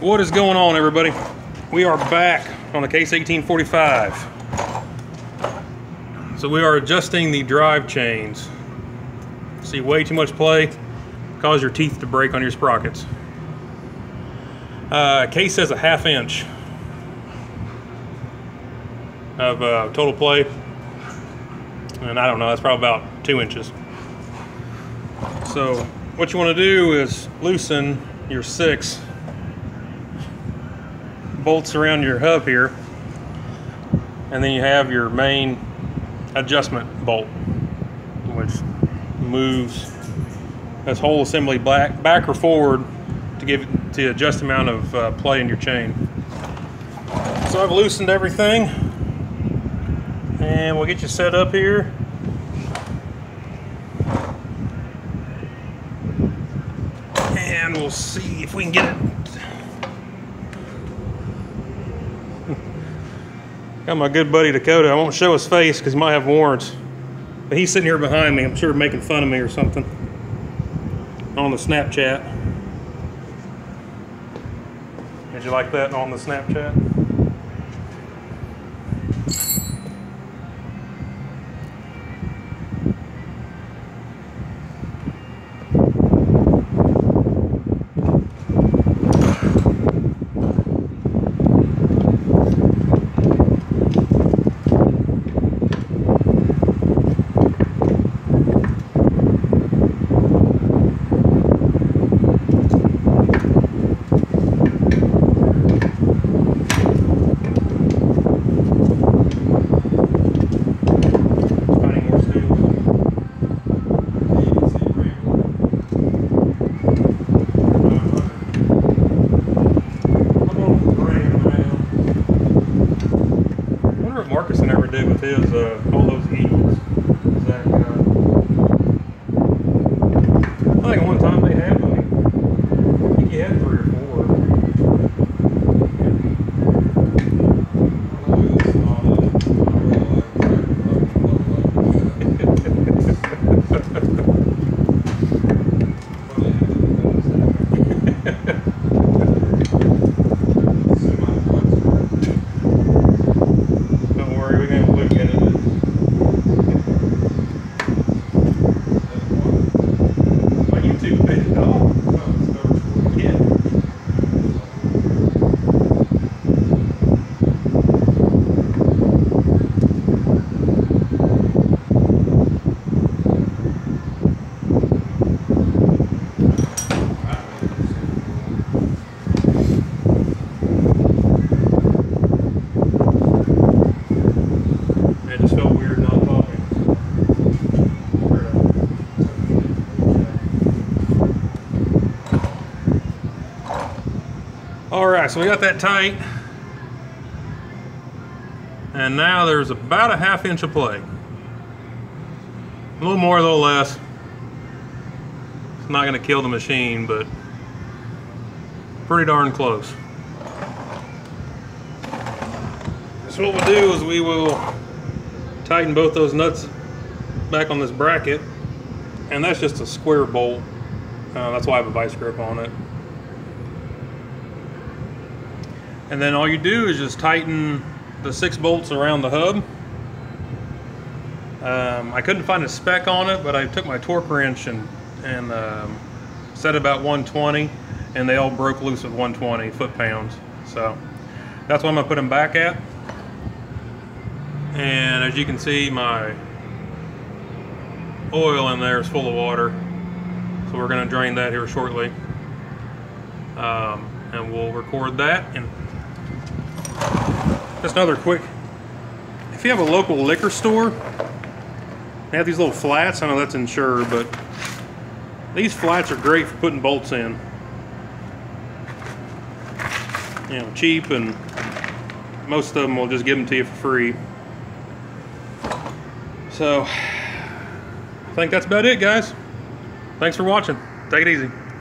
What is going on, everybody? We are back on the case 1845. So we are adjusting the drive chains. See way too much play, cause your teeth to break on your sprockets. Case says a 1/2 inch of total play, and I don't know, that's probably about 2 inches. So what you want to do is loosen your 6 bolts around your hub here, and then you have your main adjustment bolt, which moves this whole assembly back or forward to give it to adjust the amount of play in your chain. So I've loosened everything, and we'll get you set up here. And we'll see if we can get it. Got my good buddy Dakota. I won't show his face because he might have warrants. But he's sitting here behind me, I'm sure making fun of me or something on the Snapchat. Did you like that on the Snapchat? Did with his all those eagles. Zach, I think one time they had like, I think he had 3 or 4. Don't worry, we can look at it. My YouTube page, yeah. It just felt weird not talking. Alright, so we got that tight. And now there's about a 1/2 inch of play. A little more, a little less. It's not going to kill the machine, but pretty darn close. So what we'll do is we will tighten both those nuts back on this bracket, and that's just a square bolt. That's why I have a vice grip on it. And then all you do is just tighten the 6 bolts around the hub. I couldn't find a spec on it, but I took my torque wrench and set about 120, and they all broke loose at 120 foot-pounds. So that's what I'm gonna put them back at. And as you can see, my oil in there is full of water, so we're going to drain that here shortly, and we'll record that. And just another quick, if you have a local liquor store, they have these little flats. I know that's insured, but these flats are great for putting bolts in. You know, cheap, and most of them will just give them to you for free. So, I think that's about it, guys. Thanks for watching. Take it easy.